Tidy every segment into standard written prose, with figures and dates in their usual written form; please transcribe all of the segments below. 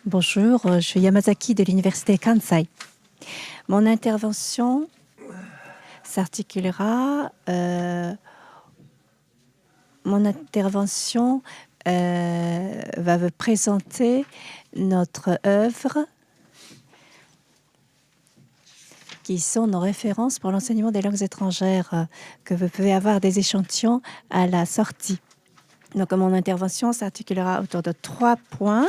Bonjour, je suis Yamazaki de l'Université Kansai. Mon intervention s'articulera, va vous présenter notre œuvre, qui sont nos références pour l'enseignement des langues étrangères, que vous pouvez avoir des échantillons à la sortie. Donc, mon intervention s'articulera autour de 3 points.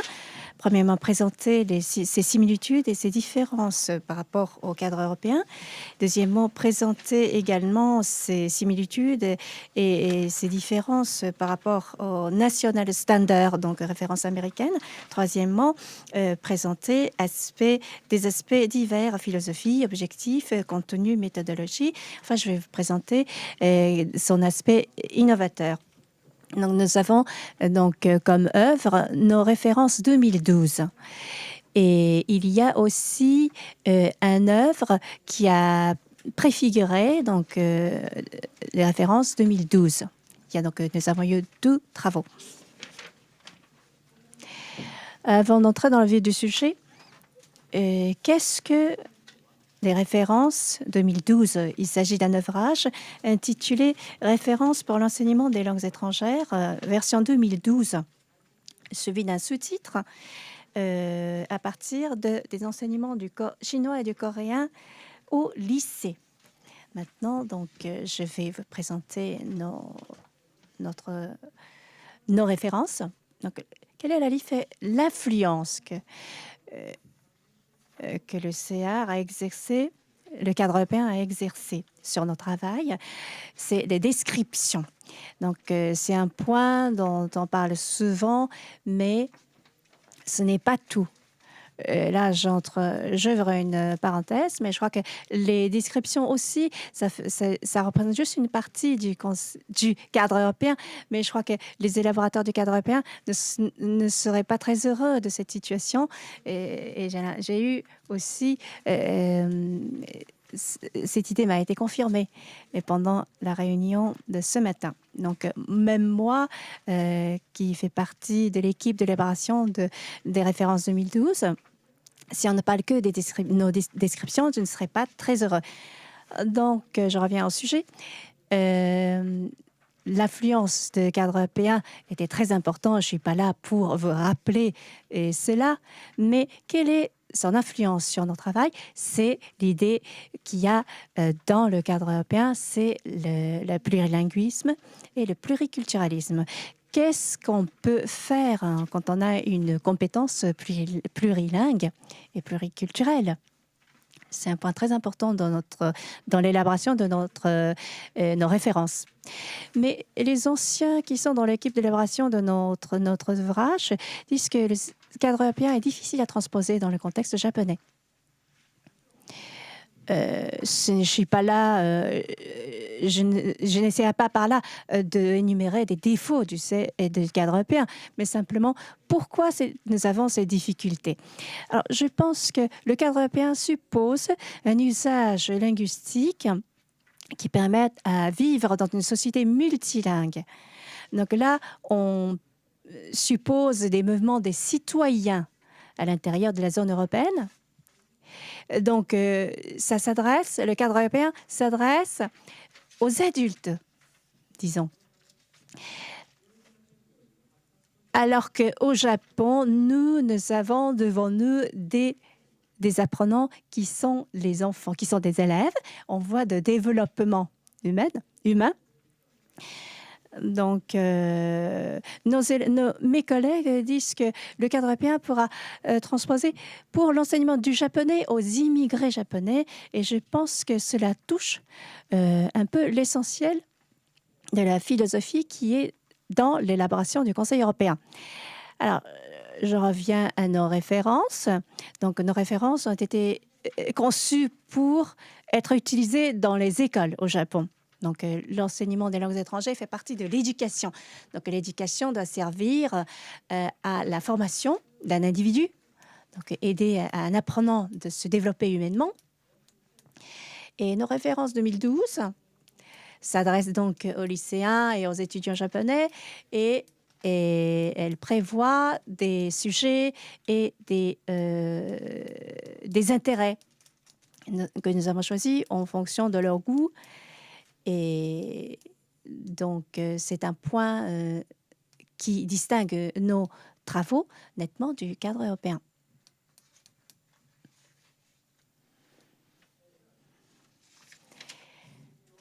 Premièrement, présenter ces similitudes et ces différences par rapport au cadre européen. Deuxièmement, présenter également ces similitudes et ces différences par rapport au National Standard, donc référence américaine. Troisièmement, présenter des aspects divers, philosophie, objectifs, contenu, méthodologie. Enfin, je vais vous présenter son aspect innovateur. Donc, nous avons comme œuvre nos références 2012. Et il y a aussi une œuvre qui a préfiguré les références 2012. Nous avons eu 2 travaux. Avant d'entrer dans le vif du sujet, qu'est-ce que les références 2012? Il s'agit d'un ouvrage intitulé « Références pour l'enseignement des langues étrangères, version 2012 », suivi d'un sous-titre à partir des enseignements du chinois et du coréen au lycée. Maintenant, je vais vous présenter nos références. Donc, quelle est l'influence que le CR a exercé, le cadre européen a exercé sur nos travail? C'est les descriptions. Donc, c'est un point dont on parle souvent, mais ce n'est pas tout. Là, j'ouvre une parenthèse, mais je crois que les descriptions aussi, ça représente juste une partie du cadre européen, mais je crois que les élaborateurs du cadre européen ne seraient pas très heureux de cette situation. Et j'ai eu aussi... cette idée m'a été confirmée pendant la réunion de ce matin. Donc, même moi, qui fait partie de l'équipe de l'élaboration des références 2012, si on ne parle que nos descriptions, je ne serais pas très heureux. Donc, je reviens au sujet. L'influence du cadre européen était très importante. Je ne suis pas là pour vous rappeler cela, mais quelle est son influence sur notre travail? C'est l'idée qu'il y a dans le cadre européen, c'est le plurilinguisme et le pluriculturalisme. Qu'est-ce qu'on peut faire quand on a une compétence plurilingue et pluriculturelle? C'est un point très important dans l'élaboration de nos références. Mais les anciens qui sont dans l'équipe d'élaboration de notre ouvrage disent que le cadre européen est difficile à transposer dans le contexte japonais. Je ne suis pas là, je n'essaierai pas par là d'énumérer des défauts du cadre européen, mais simplement pourquoi nous avons ces difficultés. Alors, je pense que le cadre européen suppose un usage linguistique qui permette à vivre dans une société multilingue. Donc là, on suppose des mouvements des citoyens à l'intérieur de la zone européenne. Donc, le cadre européen s'adresse aux adultes, disons. Alors qu'au Japon, nous avons devant nous des apprenants qui sont les enfants, qui sont des élèves en voie de développement humain. Donc, mes collègues disent que le cadre européen pourra transposer pour l'enseignement du japonais aux immigrés japonais, et je pense que cela touche un peu l'essentiel de la philosophie qui est dans l'élaboration du Conseil européen. Alors, je reviens à nos références. Donc, nos références ont été conçues pour être utilisées dans les écoles au Japon. Donc, l'enseignement des langues étrangères fait partie de l'éducation. Donc, l'éducation doit servir à la formation d'un individu, donc aider à un apprenant de se développer humainement. Et nos références 2012 s'adressent donc aux lycéens et aux étudiants japonais et et elle prévoit des sujets et des intérêts que nous avons choisis en fonction de leur goût. Et donc, c'est un point qui distingue nos travaux nettement du cadre européen.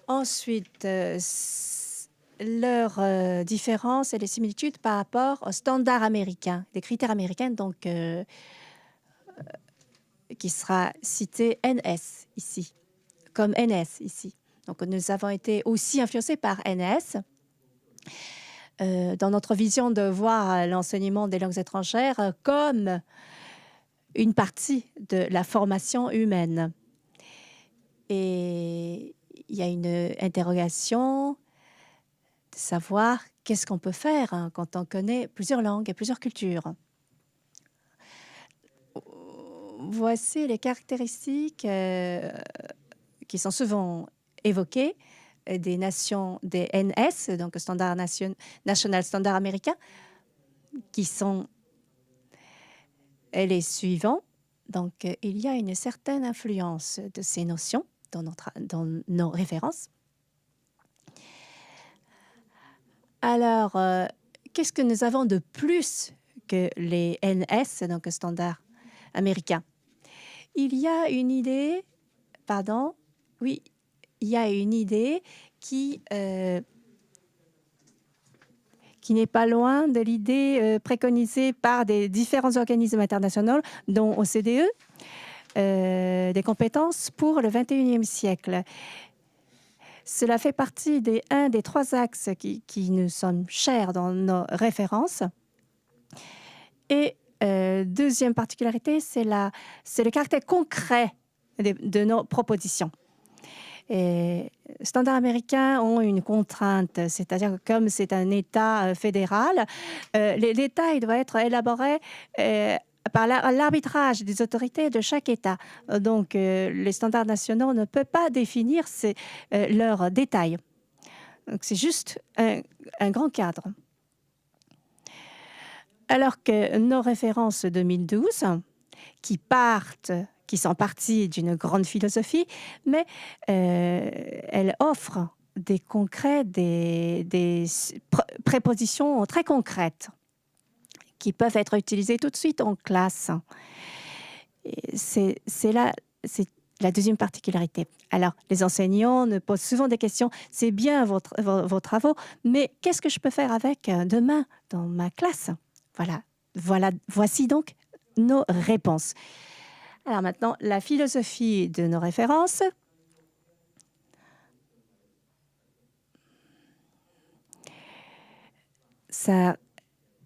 Ensuite, leurs différences et les similitudes par rapport aux standards américains, des critères américains, donc qui sera cité NS ici, comme NS ici. Donc, nous avons été aussi influencés par NS dans notre vision de voir l'enseignement des langues étrangères comme une partie de la formation humaine. Et il y a une interrogation de savoir qu'est-ce qu'on peut faire quand on connaît plusieurs langues et plusieurs cultures. Voici les caractéristiques qui sont souvent évoquées des nations des NS, donc standard national standard américain, qui sont les suivants. Donc, il y a une certaine influence de ces notions dans nos références. Alors, qu'est-ce que nous avons de plus que les NS, donc standard américain? Il y a une idée, pardon, oui, il y a une idée qui n'est pas loin de l'idée préconisée par des différents organismes internationaux, dont OCDE, des compétences pour le 21e siècle. Cela fait partie un des trois axes qui nous sont chers dans nos références. Et deuxième particularité, c'est le caractère concret de nos propositions. Et standards américains ont une contrainte, c'est-à-dire que comme c'est un État fédéral, l'État il doit être élaboré par l'arbitrage des autorités de chaque État. Donc, les standards nationaux ne peuvent pas définir leurs détails. Donc, c'est juste un grand cadre. Alors que nos références 2012, qui sont parties d'une grande philosophie, mais elles offrent des concrets, des prépositions très concrètes qui peuvent être utilisées tout de suite en classe. C'est la deuxième particularité. Alors, les enseignants nous posent souvent des questions. C'est bien vos travaux, mais qu'est-ce que je peux faire avec demain dans ma classe? Voici donc nos réponses. Alors maintenant, la philosophie de nos références. Sa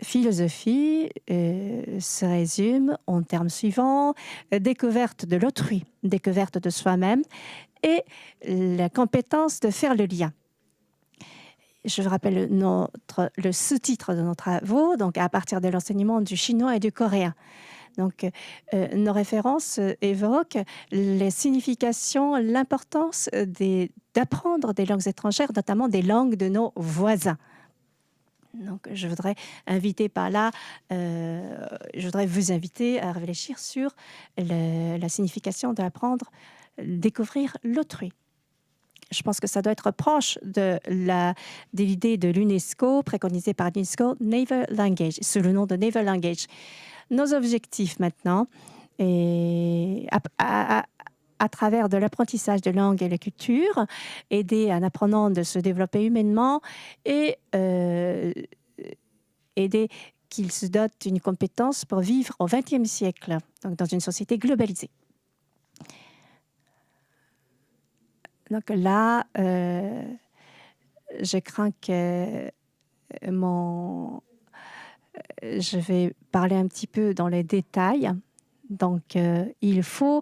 philosophie se résume en termes suivants: découverte de l'autrui, découverte de soi-même et la compétence de faire le lien. Je vous rappelle le sous-titre de nos travaux, donc à partir de l'enseignement du chinois et du coréen. Donc, nos références évoquent les significations, l'importance d'apprendre des langues étrangères, notamment des langues de nos voisins. Donc, je voudrais vous inviter à réfléchir sur la signification d'apprendre, découvrir l'autrui. Je pense que ça doit être proche de l'idée de l'UNESCO, préconisée par l'UNESCO, Native Language, sous le nom de Native Language. Nos objectifs maintenant, et à travers de l'apprentissage de langue et la culture, aider un apprenant de se développer humainement et aider qu'il se dote d'une compétence pour vivre au XXe siècle, donc dans une société globalisée. Donc là, je crains que je vais parler un petit peu dans les détails. Donc, il faut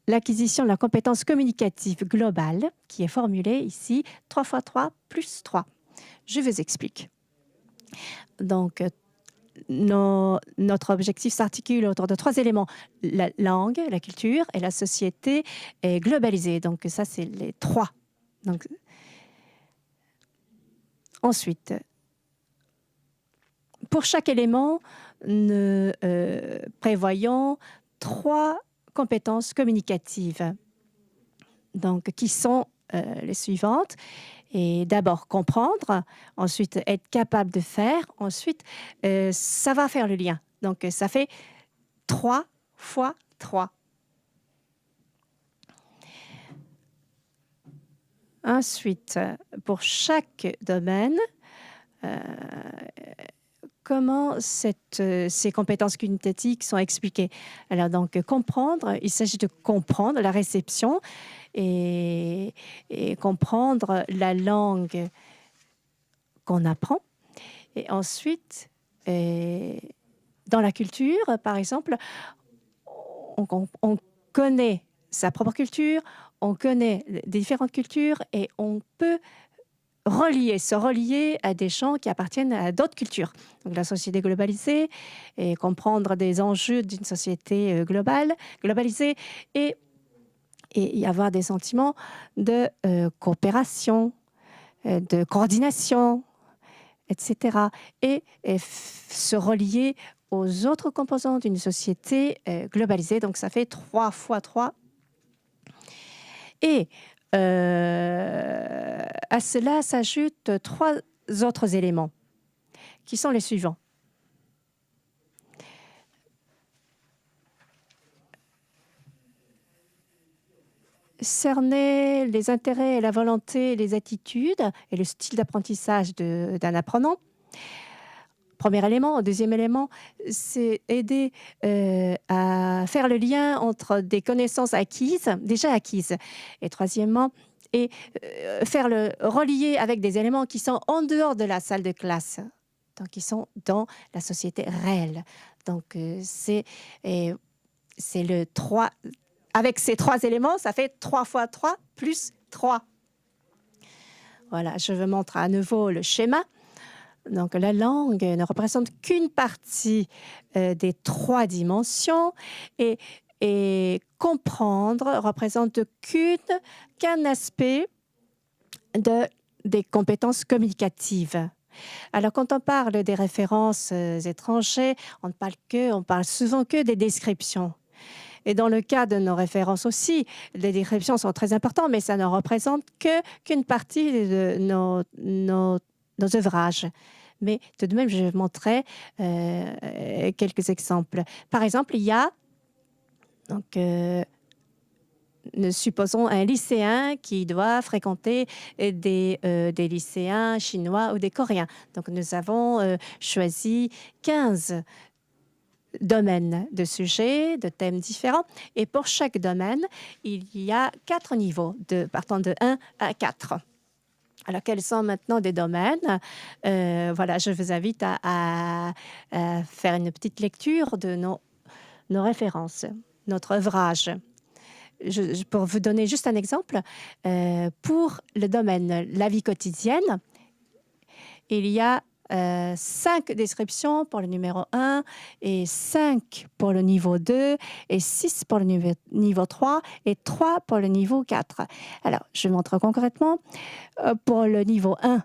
l'acquisition de la compétence communicative globale qui est formulée ici 3 x 3 plus 3. Je vous explique. Donc, notre objectif s'articule autour de 3 éléments: la langue, la culture et la société est globalisée. Donc, ça, c'est les 3. Donc, ensuite, pour chaque élément, nous prévoyons 3 compétences communicatives, donc qui sont les suivantes. Et d'abord comprendre, ensuite être capable de faire, ensuite savoir faire le lien. Donc ça fait 3 fois 3. Ensuite, pour chaque domaine, comment ces compétences quantitatives sont expliquées? Alors donc comprendre, il s'agit de comprendre la réception et comprendre la langue qu'on apprend. Et ensuite, dans la culture, par exemple, on connaît sa propre culture, on connaît des différentes cultures et on peut se relier à des gens qui appartiennent à d'autres cultures. Donc la société globalisée, et comprendre des enjeux d'une société globalisée et y avoir des sentiments de coopération, de coordination, etc. Et se relier aux autres composants d'une société globalisée. Donc ça fait 3 fois 3. Et à cela s'ajoutent 3 autres éléments qui sont les suivants. Cerner les intérêts et la volonté, les attitudes et le style d'apprentissage d'un apprenant. Premier élément. Deuxième élément, c'est aider à faire le lien entre des connaissances déjà acquises. Et troisièmement, faire le relier avec des éléments qui sont en dehors de la salle de classe, donc qui sont dans la société réelle. Donc c'est le 3. Avec ces 3 éléments, ça fait 3 fois 3 plus 3. Voilà, je vous montre à nouveau le schéma. Donc, la langue ne représente qu'une partie des 3 dimensions et comprendre représente qu'un aspect des compétences communicatives. Alors, quand on parle des références étrangères, on parle souvent que des descriptions. Et dans le cas de nos références aussi, les descriptions sont très importantes, mais ça ne représente qu'une partie de nos ouvrages. Mais tout de même, je montrerai quelques exemples. Par exemple, il y a, donc, nous supposons un lycéen qui doit fréquenter des lycéens chinois ou des Coréens. Donc, nous avons choisi 15 domaines de sujets, de thèmes différents. Et pour chaque domaine, il y a 4 niveaux, partant de 1 à 4. Alors, quels sont maintenant des domaines? Voilà, je vous invite à faire une petite lecture de nos références, notre ouvrage. Pour vous donner juste un exemple, pour le domaine la vie quotidienne, il y a 5 descriptions pour le numéro 1 et 5 pour le niveau 2 et 6 pour le niveau 3 et 3 pour le niveau 4. Alors, je montre concrètement pour le niveau 1,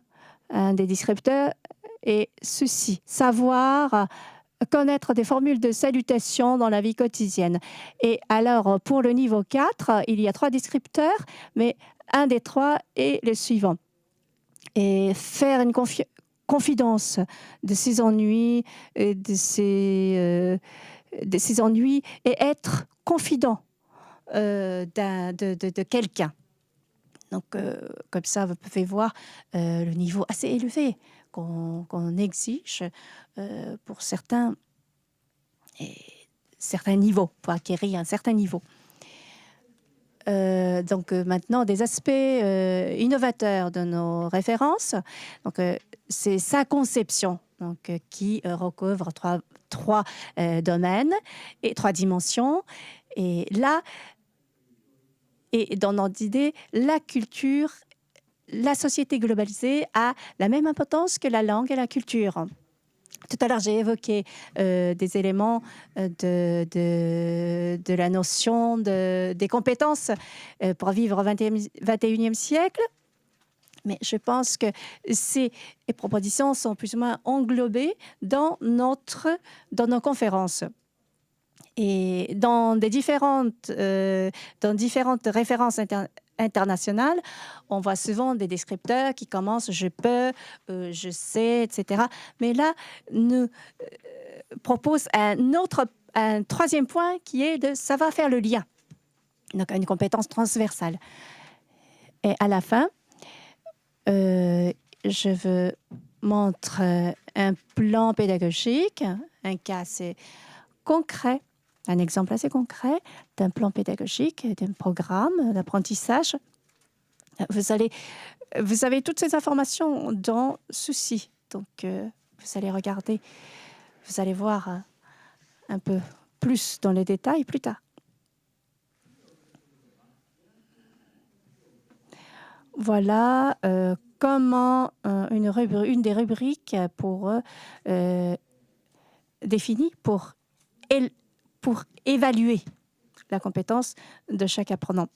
un des descripteurs est ceci: savoir connaître des formules de salutation dans la vie quotidienne. Et alors, pour le niveau 4, il y a 3 descripteurs, mais un des 3 est le suivant. Et faire une confidence de ses ennuis, de ses ennuis, et être confident de quelqu'un. Donc, comme ça, vous pouvez voir le niveau assez élevé qu'on exige pour certains niveaux, pour acquérir un certain niveau. Donc maintenant, des aspects innovateurs de nos références. Donc, c'est sa conception, donc, qui recouvre trois domaines et 3 dimensions. Et là, et dans notre idée, la culture, la société globalisée a la même importance que la langue et la culture. Tout à l'heure, j'ai évoqué des éléments de la notion des compétences pour vivre au XXIe siècle. Mais je pense que ces propositions sont plus ou moins englobées dans nos conférences. Et dans différentes références internationales, on voit souvent des descripteurs qui commencent « je peux »,« je sais », etc. Mais là, nous propose un troisième point qui est de savoir faire le lien. Donc, une compétence transversale. Et à la fin, je veux montrer un plan pédagogique, un cas assez concret, un exemple assez concret d'un plan pédagogique, d'un programme d'apprentissage. Vous avez toutes ces informations dans ceci. Donc, vous allez regarder, vous allez voir un peu plus dans les détails plus tard. Voilà comment une des rubriques définies pour évaluer la compétence de chaque apprenant.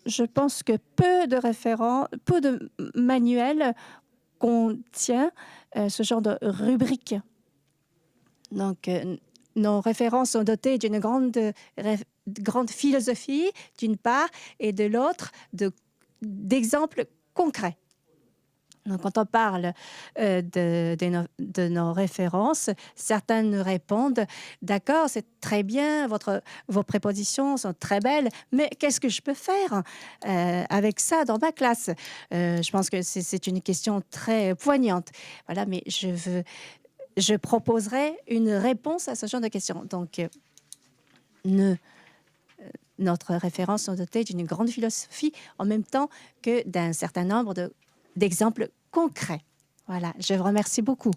Je pense que peu de manuels contient ce genre de rubrique. Donc, nos références sont dotées d'une grande philosophie, d'une part, et de l'autre, d'exemples concrets. Donc, quand on parle de nos références, certains nous répondent « D'accord, c'est très bien, vos prépositions sont très belles, mais qu'est-ce que je peux faire avec ça dans ma classe ?» Je pense que c'est une question très poignante. Voilà, mais je proposerai une réponse à ce genre de questions. Donc, notre référence sont dotées d'une grande philosophie en même temps que d'un certain nombre d'exemples concrets. Voilà, je vous remercie beaucoup.